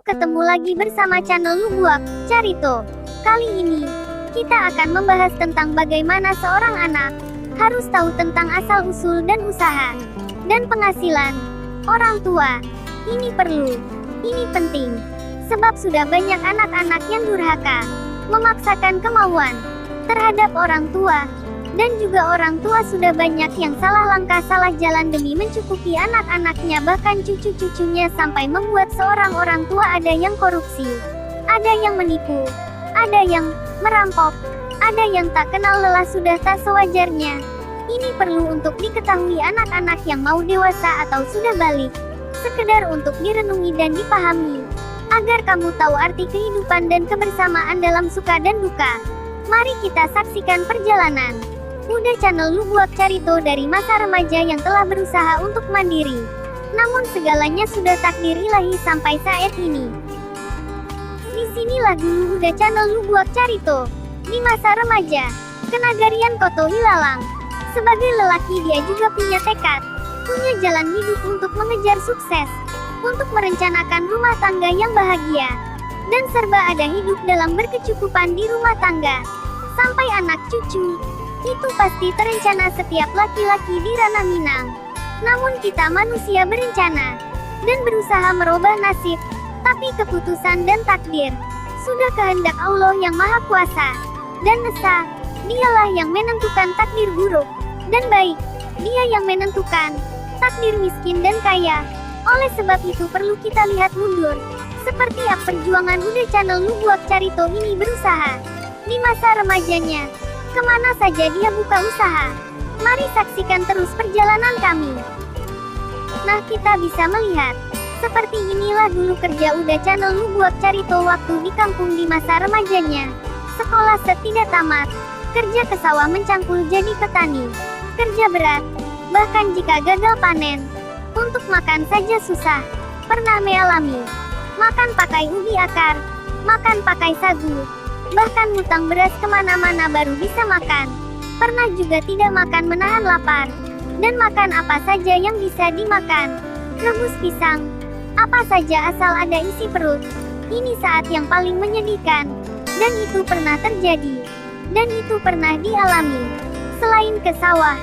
ketemu lagi bersama channel Lubuak Carito. Kali ini, kita akan membahas tentang bagaimana seorang anak harus tahu tentang asal-usul dan usaha dan penghasilan orang tua. Ini perlu, ini penting, sebab sudah banyak anak-anak yang durhaka, memaksakan kemauan terhadap orang tua. Dan juga orang tua sudah banyak yang salah langkah salah jalan demi mencukupi anak-anaknya, bahkan cucu-cucunya, sampai membuat seorang orang tua ada yang korupsi, ada yang menipu, ada yang merampok, ada yang tak kenal lelah sudah tak sewajarnya. Ini perlu untuk diketahui anak-anak yang mau dewasa atau sudah balik, sekedar untuk direnungi dan dipahami, agar kamu tahu arti kehidupan dan kebersamaan dalam suka dan duka. Mari kita saksikan perjalanan Udah channel Lubuak Carito dari masa remaja yang telah berusaha untuk mandiri. Namun segalanya sudah takdir ilahi sampai saat ini. Disinilah dulu Udah channel Lubuak Carito. Di masa remaja, Kenagarian Koto Hilalang. Sebagai lelaki dia juga punya tekad, punya jalan hidup untuk mengejar sukses, untuk merencanakan rumah tangga yang bahagia, dan serba ada hidup dalam berkecukupan di rumah tangga. Sampai anak cucu. Itu pasti terencana setiap laki-laki di ranah Minang. Namun kita manusia berencana dan berusaha merubah nasib, tapi keputusan dan takdir sudah kehendak Allah yang Maha Kuasa dan Esa. Dialah yang menentukan takdir buruk dan baik. Dia yang menentukan takdir miskin dan kaya. Oleh sebab itu perlu kita lihat mundur, seperti apa perjuangan Udah channel Lubuak Carito ini berusaha di masa remajanya. Kemana saja dia buka usaha. Mari saksikan terus perjalanan kami. Nah, kita bisa melihat, seperti inilah dulu kerja Udah channel Lubuak Carito waktu di kampung di masa remajanya. Sekolah setidak tamat, kerja ke sawah mencangkul jadi petani. Kerja berat, bahkan jika gagal panen, untuk makan saja susah. Pernah mengalami, makan pakai ubi akar, makan pakai sagu, bahkan ngutang beras kemana-mana baru bisa makan. Pernah juga tidak makan menahan lapar, dan makan apa saja yang bisa dimakan. Rebus pisang, apa saja asal ada isi perut. Ini saat yang paling menyedihkan, dan itu pernah terjadi, dan itu pernah dialami. Selain ke sawah,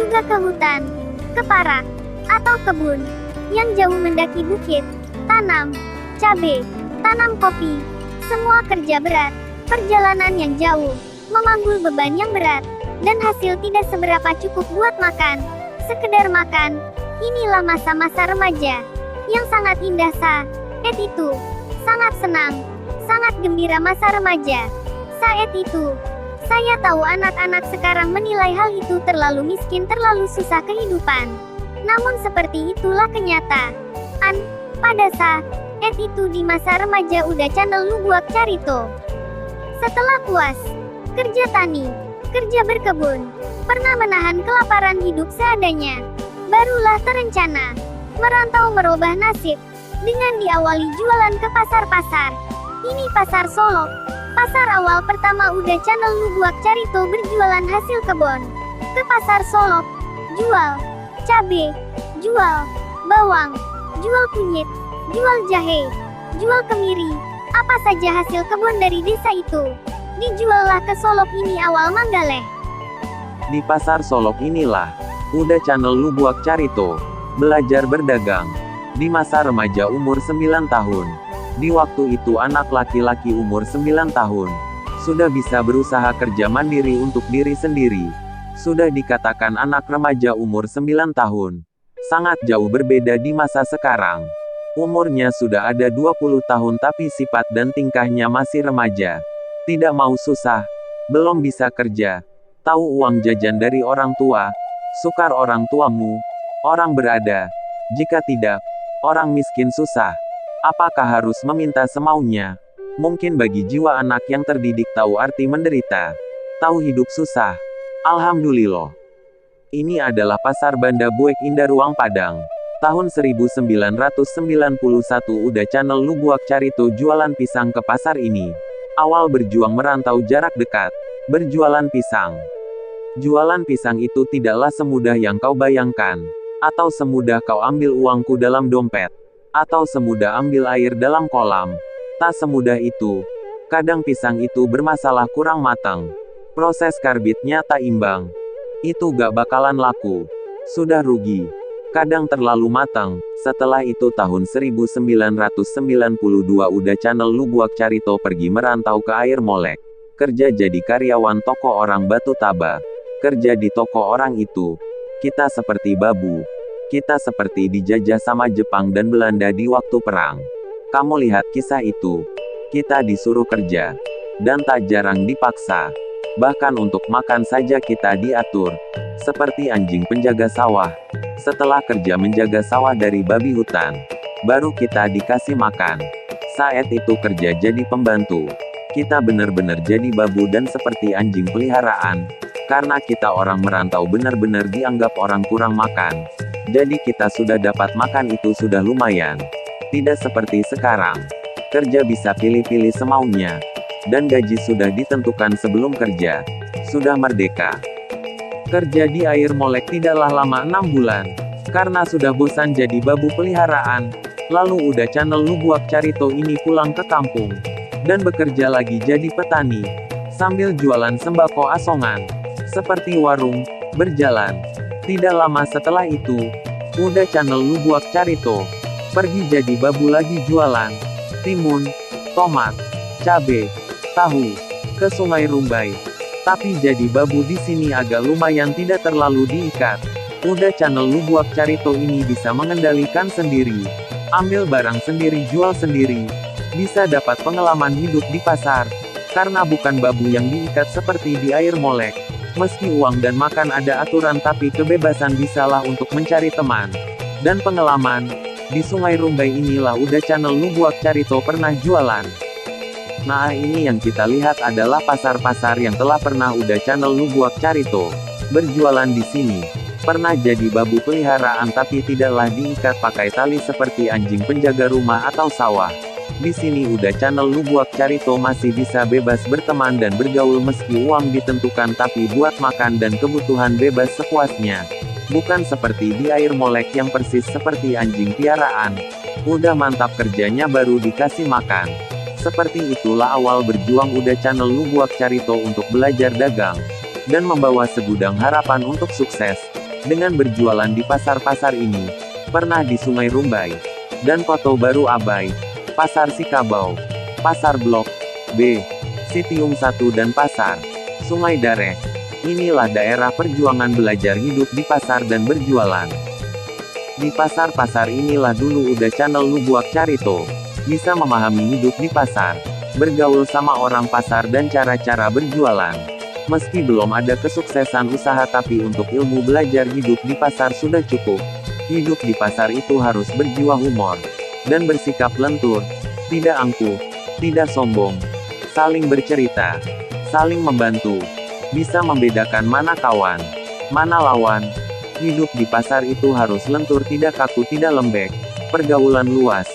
juga ke hutan, ke parak, atau kebun, yang jauh mendaki bukit, tanam cabai, tanam kopi, semua kerja berat. Perjalanan yang jauh, memanggul beban yang berat, dan hasil tidak seberapa cukup buat makan. Sekedar makan. Inilah masa-masa remaja yang sangat indah saat itu. Sangat senang, sangat gembira masa remaja saat itu. Saya tahu anak-anak sekarang menilai hal itu terlalu miskin, terlalu susah kehidupan. Namun seperti itulah kenyataan pada saat itu di masa remaja Udah channel Lubuak Carito. Setelah puas kerja tani, kerja berkebun, pernah menahan kelaparan hidup seadanya, barulah terencana merantau merubah nasib dengan diawali jualan ke pasar-pasar. Ini pasar Solok, pasar awal pertama Udah channel Lubuak Carito berjualan hasil kebun. Ke pasar Solok, jual cabai, jual bawang, jual kunyit, jual jahe, jual kemiri. Apa saja hasil kebun dari desa itu dijuallah ke Solok ini awal Manggale. Di pasar Solok inilah Udah channel Lubuak Carito belajar berdagang di masa remaja umur 9 tahun. Di waktu itu anak laki-laki umur 9 tahun sudah bisa berusaha kerja mandiri untuk diri sendiri. Sudah dikatakan anak remaja umur 9 tahun. Sangat jauh berbeda di masa sekarang. Umurnya sudah ada 20 tahun tapi sifat dan tingkahnya masih remaja. Tidak mau susah, belum bisa kerja, tahu uang jajan dari orang tua, sukar orang tuamu, orang berada. Jika tidak, orang miskin susah. Apakah harus meminta semaunya? Mungkin bagi jiwa anak yang terdidik tahu arti menderita, tahu hidup susah. Alhamdulillah. Ini adalah pasar Banda Buek Indah Ruang Padang. Tahun 1991 Udah channel Lubuak Carito jualan pisang ke pasar ini. Awal berjuang merantau jarak dekat, berjualan pisang. Jualan pisang itu tidaklah semudah yang kau bayangkan, atau semudah kau ambil uangku dalam dompet, Atau semudah ambil air dalam kolam. Tak semudah itu. Kadang pisang itu bermasalah kurang matang. Proses karbitnya tak imbang. Itu gak bakalan laku. Sudah rugi. Kadang terlalu matang. Setelah itu tahun 1992 udah channel Lubuak Carito pergi merantau ke Air Molek. Kerja jadi karyawan toko orang Batu Taba. Kerja di toko orang itu. Kita seperti babu. Kita seperti dijajah sama Jepang dan Belanda di waktu perang. Kamu lihat kisah itu. Kita disuruh kerja. Dan tak jarang dipaksa. Bahkan untuk makan saja kita diatur. Seperti anjing penjaga sawah. Setelah kerja menjaga sawah dari babi hutan, baru kita dikasih makan. Saat itu kerja jadi pembantu. Kita benar-benar jadi babu dan seperti anjing peliharaan. Karena kita orang merantau benar-benar dianggap orang kurang makan. Jadi kita sudah dapat makan itu sudah lumayan. Tidak seperti sekarang. Kerja bisa pilih-pilih semaunya. Dan gaji sudah ditentukan sebelum kerja. Sudah merdeka. Kerja di Air Molek tidaklah lama 6 bulan. Karena sudah bosan jadi babu peliharaan. Lalu udah channel Lubuak Carito ini pulang ke kampung. Dan bekerja lagi jadi petani. Sambil jualan sembako asongan. Seperti warung, berjalan. Tidak lama setelah itu, udah channel Lubuak Carito. Pergi jadi babu lagi jualan. Timun, tomat, cabe, tahu, ke Sungai Rumbai. Tapi jadi babu di sini agak lumayan tidak terlalu diikat. Udah channel Lubuak Carito ini bisa mengendalikan sendiri. Ambil barang sendiri jual sendiri. Bisa dapat pengalaman hidup di pasar. Karena bukan babu yang diikat seperti di Air Molek. Meski uang dan makan ada aturan tapi kebebasan bisalah untuk mencari teman. Dan pengalaman. Di Sungai Rumbai inilah udah channel Lubuak Carito pernah jualan. Nah ini yang kita lihat adalah pasar-pasar yang telah pernah udah channel Lubuak Carito berjualan di sini. Pernah jadi babu peliharaan tapi tidaklah diikat pakai tali seperti anjing penjaga rumah atau sawah. Di sini udah channel Lubuak Carito masih bisa bebas berteman dan bergaul meski uang ditentukan tapi buat makan dan kebutuhan bebas sepuasnya. Bukan seperti di Air Molek yang persis seperti anjing piaraan. Udah mantap kerjanya baru dikasih makan. Seperti itulah awal berjuang udah channel Lubuak Carito untuk belajar dagang. Dan membawa segudang harapan untuk sukses. Dengan berjualan di pasar-pasar ini. Pernah di Sungai Rumbai. Dan Koto Baru Abai. Pasar Sikabau, Pasar Blok B, Sitium 1 dan Pasar Sungai Dareh. Inilah daerah perjuangan belajar hidup di pasar dan berjualan. Di pasar-pasar inilah dulu udah channel Lubuak Carito. Bisa memahami hidup di pasar, bergaul sama orang pasar dan cara-cara berjualan. Meski belum ada kesuksesan usaha tapi untuk ilmu belajar hidup di pasar sudah cukup. Hidup di pasar itu harus berjiwa humor. Dan bersikap lentur, tidak angkuh, tidak sombong, saling bercerita, saling membantu, bisa membedakan mana kawan, mana lawan. Hidup di pasar itu harus lentur tidak kaku tidak lembek, pergaulan luas,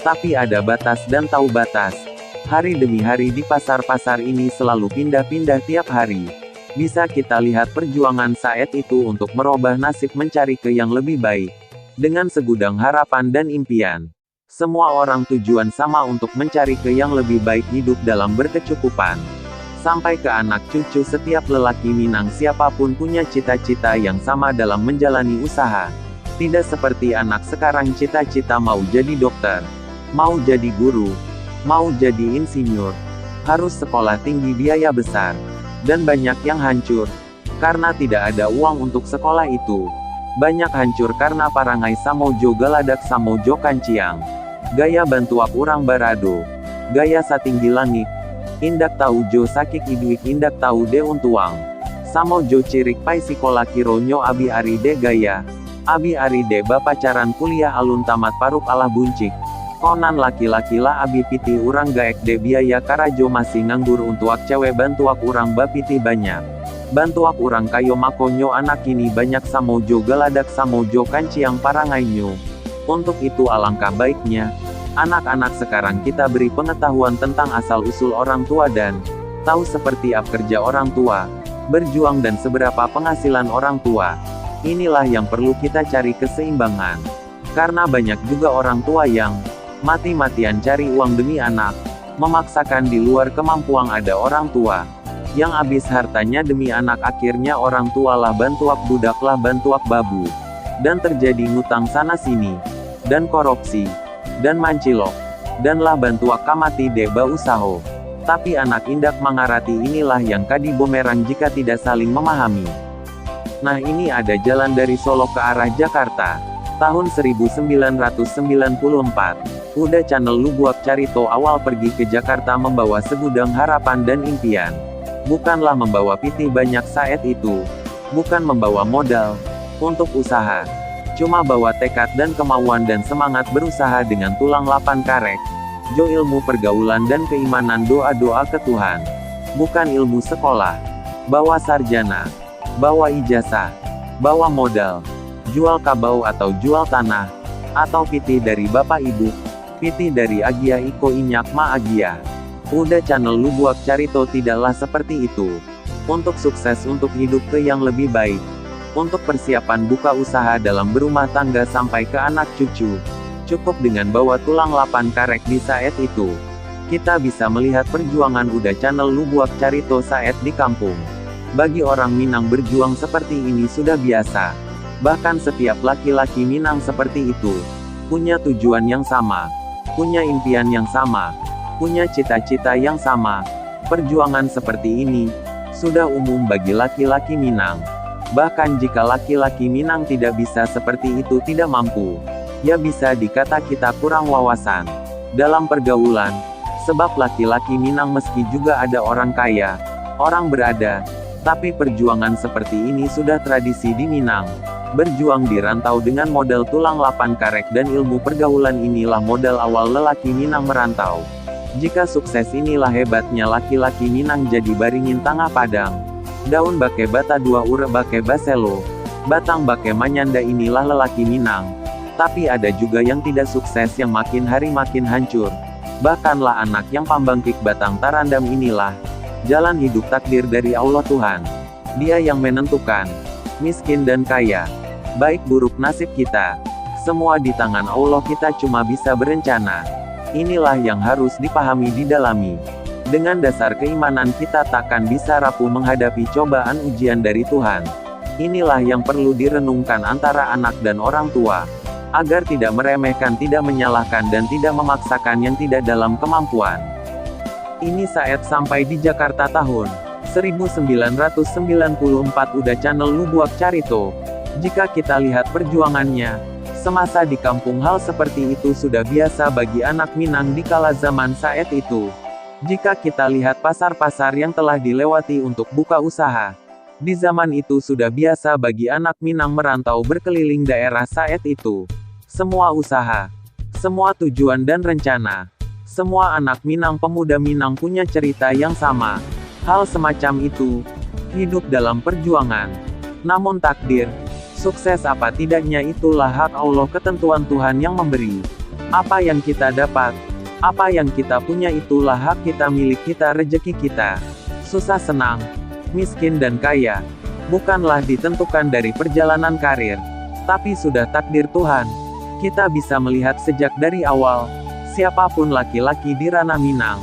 tapi ada batas dan tahu batas. Hari demi hari di pasar-pasar ini selalu pindah-pindah tiap hari. Bisa kita lihat perjuangan saat itu untuk merubah nasib mencari ke yang lebih baik. Dengan segudang harapan dan impian. Semua orang tujuan sama untuk mencari ke yang lebih baik hidup dalam berkecukupan. Sampai ke anak cucu setiap lelaki Minang siapapun punya cita-cita yang sama dalam menjalani usaha. Tidak seperti anak sekarang cita-cita mau jadi dokter, mau jadi guru, mau jadi insinyur. Harus sekolah tinggi biaya besar. Dan banyak yang hancur. Karena tidak ada uang untuk sekolah itu. Banyak hancur karena parangai samojo galadak samojo kanciang. Gaya bantuak urang barado. Gaya satinggi langit. Indak tahu jo sakik iduik indak tahu de untuang. Samojo cirik pai sikola kironyo abi ari de gaya. Abi ari de bapacaran kuliah alun tamat paruk alah buncik. Konan laki-laki lah abi piti urang gaek de biaya karajo masih nganggur untuak cewek bantuak urang bapiti banyak. Bantuak urang kayo makonyo anak ini banyak samojo galadak samojo kanciang parangainyo. Untuk itu alangkah baiknya, anak-anak sekarang kita beri pengetahuan tentang asal-usul orang tua dan tahu seperti apa kerja orang tua, berjuang dan seberapa penghasilan orang tua. Inilah yang perlu kita cari keseimbangan. Karena banyak juga orang tua yang mati-matian cari uang demi anak, memaksakan di luar kemampuan. Ada orang tua yang habis hartanya demi anak, akhirnya orang tua lah bantuak budak lah bantuak babu. Dan terjadi ngutang sana sini, dan korupsi, dan mancilok, dan lah bantuak kamati deba usaho. Tapi anak indak mangarati, inilah yang kadi bumerang jika tidak saling memahami. Nah, ini ada jalan dari Solo ke arah Jakarta. Tahun 1994, Uda Channel Lubuak Carito awal pergi ke Jakarta membawa segudang harapan dan impian. Bukanlah membawa piti banyak saat itu. Bukan membawa modal untuk usaha. Cuma bawa tekad dan kemauan dan semangat berusaha dengan tulang 8 karek. Jo ilmu pergaulan dan keimanan, doa-doa ke Tuhan. Bukan ilmu sekolah. Bawa sarjana. Bawa ijazah. Bawa modal. Jual kabau atau jual tanah. Atau piti dari bapak ibu. Piti dari Agia Iko Inyak Ma Agia. Uda Channel Lubuak Carito tidaklah seperti itu. Untuk sukses, untuk hidup ke yang lebih baik. Untuk persiapan buka usaha dalam berumah tangga sampai ke anak cucu. Cukup dengan bawa tulang 8 karek di saat itu. Kita bisa melihat perjuangan Uda Channel Lubuak Carito saat di kampung. Bagi orang Minang berjuang seperti ini sudah biasa. Bahkan setiap laki-laki Minang seperti itu. Punya tujuan yang sama. Punya impian yang sama. Punya cita-cita yang sama. Perjuangan seperti ini sudah umum bagi laki-laki Minang. Bahkan jika laki-laki Minang tidak bisa seperti itu, tidak mampu, ya bisa dikata kita kurang wawasan dalam pergaulan. Sebab laki-laki Minang meski juga ada orang kaya, orang berada, tapi perjuangan seperti ini sudah tradisi di Minang. Berjuang di rantau dengan modal tulang 8 karek dan ilmu pergaulan, inilah modal awal lelaki Minang merantau. Jika sukses, inilah hebatnya laki-laki Minang. Jadi baringin tangah padang. Daun bake bata dua ure bake baselo. Batang bake manyanda, inilah lelaki Minang. Tapi ada juga yang tidak sukses, yang makin hari makin hancur. Bahkanlah anak yang pambangkik batang tarandam, inilah jalan hidup takdir dari Allah Tuhan. Dia yang menentukan miskin dan kaya, baik buruk nasib kita. Semua di tangan Allah, kita cuma bisa berencana. Inilah yang harus dipahami, didalami. Dengan dasar keimanan kita takkan bisa rapuh menghadapi cobaan ujian dari Tuhan. Inilah yang perlu direnungkan antara anak dan orang tua. Agar tidak meremehkan, tidak menyalahkan dan tidak memaksakan yang tidak dalam kemampuan. Ini saat sampai di Jakarta tahun 1994 Uda Channel Lubuak Carito. Jika kita lihat perjuangannya semasa di kampung, hal seperti itu sudah biasa bagi anak Minang di kala zaman saat itu. Jika kita lihat pasar-pasar yang telah dilewati untuk buka usaha, di zaman itu sudah biasa bagi anak Minang merantau berkeliling daerah saat itu. Semua usaha, semua tujuan dan rencana, semua anak Minang, pemuda Minang punya cerita yang sama. Hal semacam itu, hidup dalam perjuangan. Namun takdir, sukses apa tidaknya itulah hak Allah, ketentuan Tuhan yang memberi. Apa yang kita dapat, apa yang kita punya, itulah hak kita, milik kita, rejeki kita. Susah senang, miskin dan kaya, bukanlah ditentukan dari perjalanan karir, tapi sudah takdir Tuhan. Kita bisa melihat sejak dari awal, siapapun laki-laki di ranah Minang,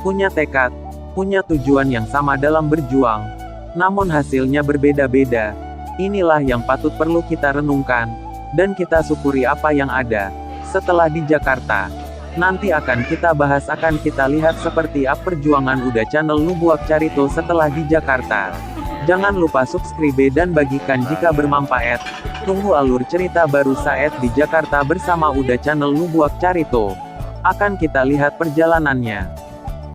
punya tekad, punya tujuan yang sama dalam berjuang. Namun hasilnya berbeda-beda. Inilah yang patut perlu kita renungkan, dan kita syukuri apa yang ada. Setelah di Jakarta, nanti akan kita bahas, akan kita lihat seperti apa perjuangan Uda Channel Lubuak Carito setelah di Jakarta. Jangan lupa subscribe dan bagikan jika bermanfaat. Tunggu alur cerita baru saat di Jakarta bersama Uda Channel Lubuak Carito. Akan kita lihat perjalanannya.